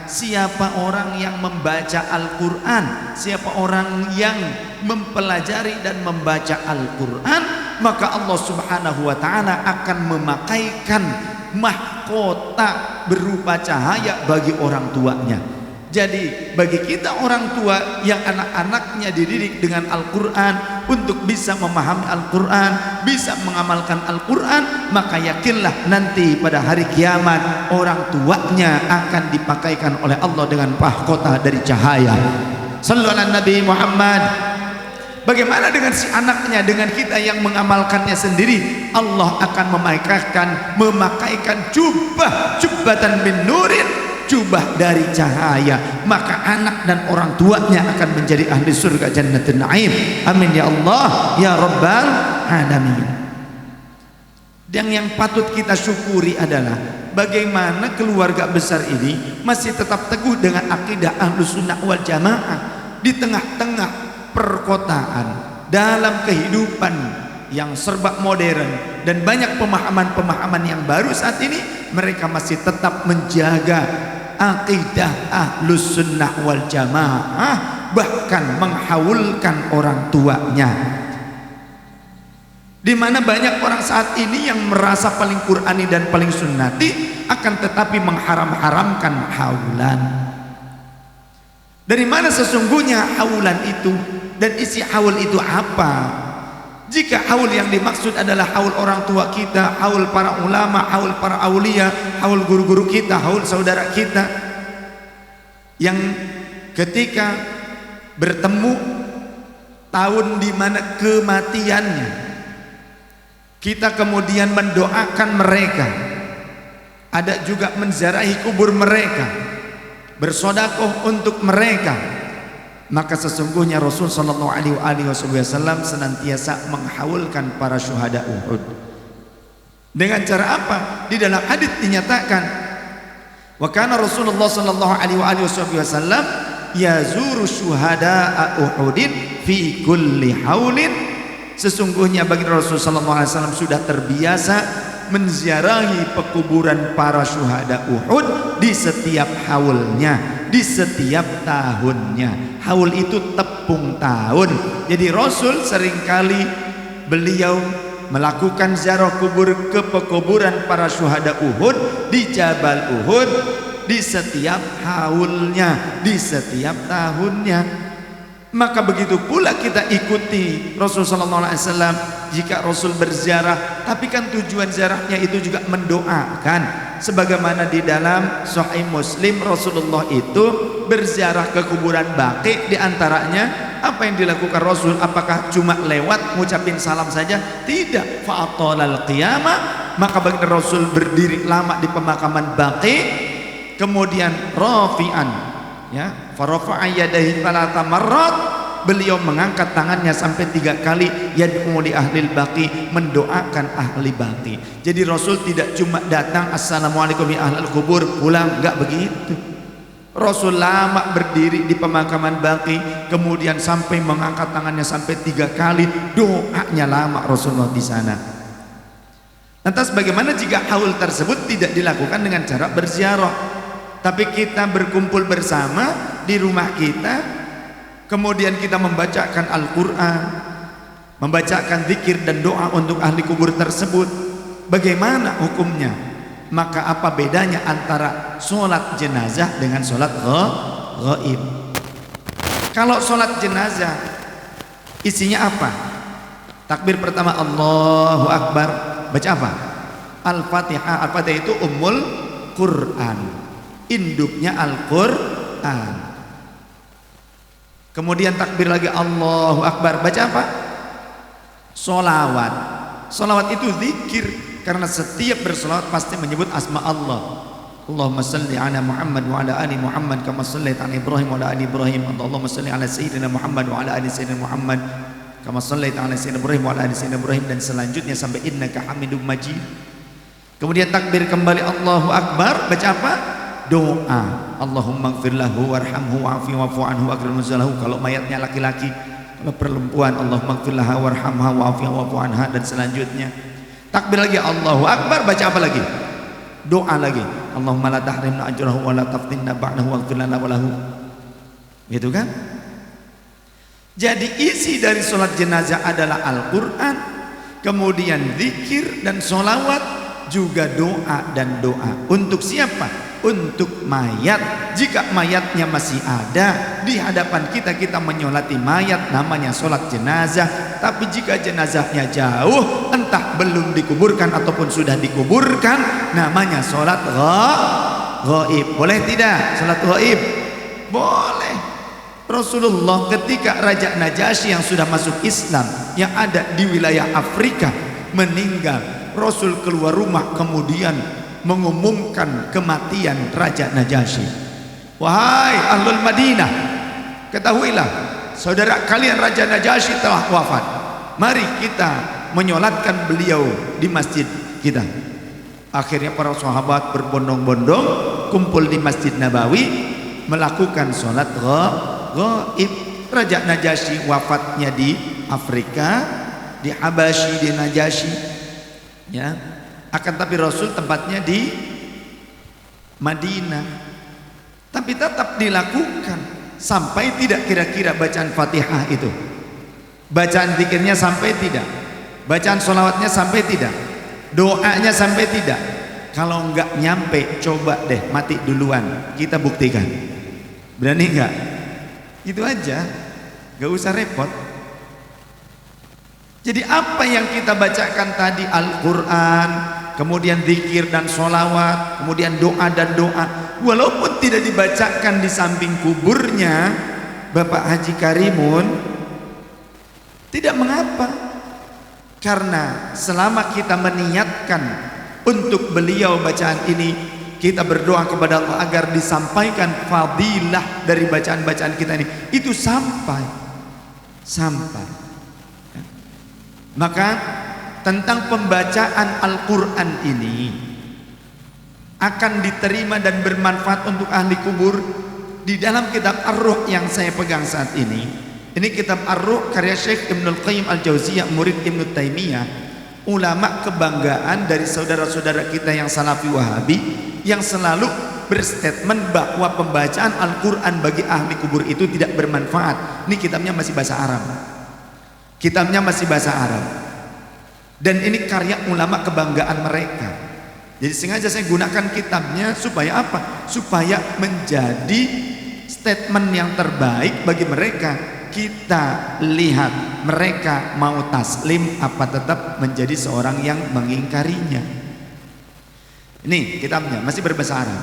siapa orang yang membaca Al-Quran, siapa orang yang mempelajari dan membaca Al-Quran, maka Allah Subhanahu wa ta'ala akan memakaikan mahkota berupa cahaya bagi orang tuanya. Jadi bagi kita orang tua yang anak-anaknya dididik dengan Al-Quran untuk bisa memahami Al-Quran, bisa mengamalkan Al-Quran, maka yakinlah nanti pada hari kiamat orang tuanya akan dipakaikan oleh Allah dengan mahkota dari cahaya. Sallu ala Nabi Muhammad. Bagaimana dengan si anaknya, dengan kita yang mengamalkannya sendiri? Allah akan memakaikan jubbatan min nurin, jubah dari cahaya, maka anak dan orang tuanya akan menjadi ahli surga jannatin na'im. Amin ya Allah ya rabbal alamin. Dan yang patut kita syukuri adalah bagaimana keluarga besar ini masih tetap teguh dengan akidah Ahlus Sunnah wal Jamaah di tengah-tengah perkotaan, dalam kehidupan yang serba modern dan banyak pemahaman-pemahaman yang baru saat ini. Mereka masih tetap menjaga akidah Ahlus Sunnah wal Jamaah, bahkan menghaulkan orang tuanya. Di mana banyak orang saat ini yang merasa paling Qur'ani dan paling sunnati, akan tetapi mengharam-haramkan haulan. Dari mana sesungguhnya haulan itu, dan isi haul itu apa? Jika haul yang dimaksud adalah haul orang tua kita, haul para ulama, haul para aulia, haul guru-guru kita, haul saudara kita yang ketika bertemu tahun di mana kematiannya, kita kemudian mendoakan mereka, ada juga menziarahi kubur mereka, bersedekah untuk mereka, maka sesungguhnya Rasul sallallahu alaihi wasallam senantiasa menghaulkan para syuhada Uhud. Dengan cara apa? Di dalam hadis dinyatakan, wa kana Rasulullah sallallahu alaihi wasallam yazuru syuhada Uhudin fi kulli haulin. Sesungguhnya bagi Rasul sallallahu alaihi wasallam sudah terbiasa menziarahi pekuburan para syuhada Uhud di setiap haulnya, di setiap tahunnya. Haul itu tepung tahun. Jadi Rasul seringkali beliau melakukan ziarah kubur ke pekuburan para syuhada Uhud di Jabal Uhud di setiap haulnya, di setiap tahunnya. Maka begitu pula kita ikuti Rasul sallallahu alaihi wasallam jika Rasul berziarah, tapi kan tujuan ziarahnya itu juga mendoakan, sebagaimana di dalam Sahih Muslim Rasulullah itu berziarah ke kuburan Baqi. Di antaranya apa yang dilakukan Rasul? Apakah cuma lewat ngucapin salam saja? Tidak. Fa'atalal qiyamah, maka baginda Rasul berdiri lama di pemakaman Baqi, kemudian rafi'an, ya, farafa'a yadayhi thalatha marrat, beliau mengangkat tangannya sampai 3 kali, yad'u li ahlil baqi, mendoakan ahli baqi. Jadi Rasul tidak cuma datang assalamualaikum ya ahlul kubur pulang, enggak begitu. Rasul lama berdiri di pemakaman Baqi, kemudian sampai mengangkat tangannya sampai 3 kali, doanya lama Rasulullah di sana. Lantas bagaimana jika haul tersebut tidak dilakukan dengan cara berziarah, tapi kita berkumpul bersama di rumah kita, kemudian kita membacakan Al-Quran, membacakan zikir dan doa untuk ahli kubur tersebut? Bagaimana hukumnya? Maka apa bedanya antara sholat jenazah dengan sholat ghaib? Kalau sholat jenazah isinya apa? Takbir pertama Allahu Akbar, baca apa? Al-Fatihah. Al-Fatihah itu ummul Quran, induknya Al-Quran. Kemudian takbir lagi Allahu Akbar, baca apa? Sholawat. Sholawat itu zikir, karena setiap bersolawat pasti menyebut asma Allah. Allahumma salli ala Muhammad wa ala ali Muhammad kama sallaita ala Ibrahim wa ala ali Ibrahim. Allahumma salli ala Sayyidina Muhammad wa ala ali Sayyidina Muhammad kama sallaita ala Sayyidina Ibrahim wa ala ali Sayyidina Ibrahim, dan selanjutnya sampai innaka Hamidum Majid. Kemudian takbir kembali Allahu Akbar, baca apa? Doa. Allahumma ighfir lahu warhamhu wa'afi wa'fu anhu akrim nuzulahu. Kalau mayatnya laki-laki, kalau perempuan Allahumma ighfir laha warhamha wa'afi wa'fu anha, dan selanjutnya takbir lagi Allahu Akbar, baca apa lagi? doa lagi, Allahumma la tahrimna ajrahu wa la taftinna ba'dahu waghfir lana wa lahu. Gitu kan? Jadi isi dari sholat jenazah adalah Al-Quran, kemudian zikir dan sholawat, juga doa dan doa. Untuk siapa? Untuk mayat. Jika mayatnya masih ada di hadapan kita, kita menyolati mayat, namanya sholat jenazah. Tapi jika jenazahnya jauh, entah belum dikuburkan ataupun sudah dikuburkan, namanya sholat ghaib. Boleh tidak sholat ghaib? Boleh. Rasulullah ketika Raja Najasyi yang sudah masuk Islam, yang ada di wilayah Afrika, meninggal, Rasul keluar rumah kemudian mengumumkan kematian Raja Najasyi. Wahai ahlul Madinah, ketahuilah saudara kalian Raja Najasyi telah wafat. Mari kita menyolatkan beliau di masjid kita. Akhirnya para sahabat berbondong-bondong kumpul di Masjid Nabawi melakukan sholat ghaib. Raja Najasyi wafatnya di Afrika, di Habasyi, di Najasyi, ya. Akan tapi Rasul tempatnya di Madinah. Tapi tetap dilakukan sampai tidak kira-kira bacaan Fatihah itu, bacaan zikirnya sampai tidak, bacaan sholawatnya sampai tidak, doanya sampai tidak. Kalau enggak nyampe, coba deh mati duluan, kita buktikan. Berani enggak? Itu aja, gak usah repot. Jadi apa yang kita bacakan tadi, Al-Quran, kemudian zikir dan sholawat, kemudian doa dan doa, walaupun tidak dibacakan di samping kuburnya Bapak Haji Karimun, tidak mengapa. Karena selama kita meniatkan untuk beliau bacaan ini, kita berdoa kepada Allah agar disampaikan fadilah dari bacaan-bacaan kita ini, itu sampai. Maka tentang pembacaan Al-Quran ini akan diterima dan bermanfaat untuk ahli kubur. Di dalam kitab Ar-Ruh yang saya pegang saat ini kitab Ar-Ruh karya Syekh Ibnul Qayyim Al-Jauziyah, murid Ibnu Taimiyah, ulama kebanggaan dari saudara-saudara kita yang Salafi Wahabi, yang selalu berstatement bahwa pembacaan Al-Quran bagi ahli kubur itu tidak bermanfaat. Ini kitabnya masih bahasa Arab. Dan ini karya ulama kebanggaan mereka. Jadi sengaja saya gunakan kitabnya supaya apa? Supaya menjadi statement yang terbaik bagi mereka. Kita lihat mereka mau taslim apa tetap menjadi seorang yang mengingkarinya. Ini kitabnya masih berbahasa Arab.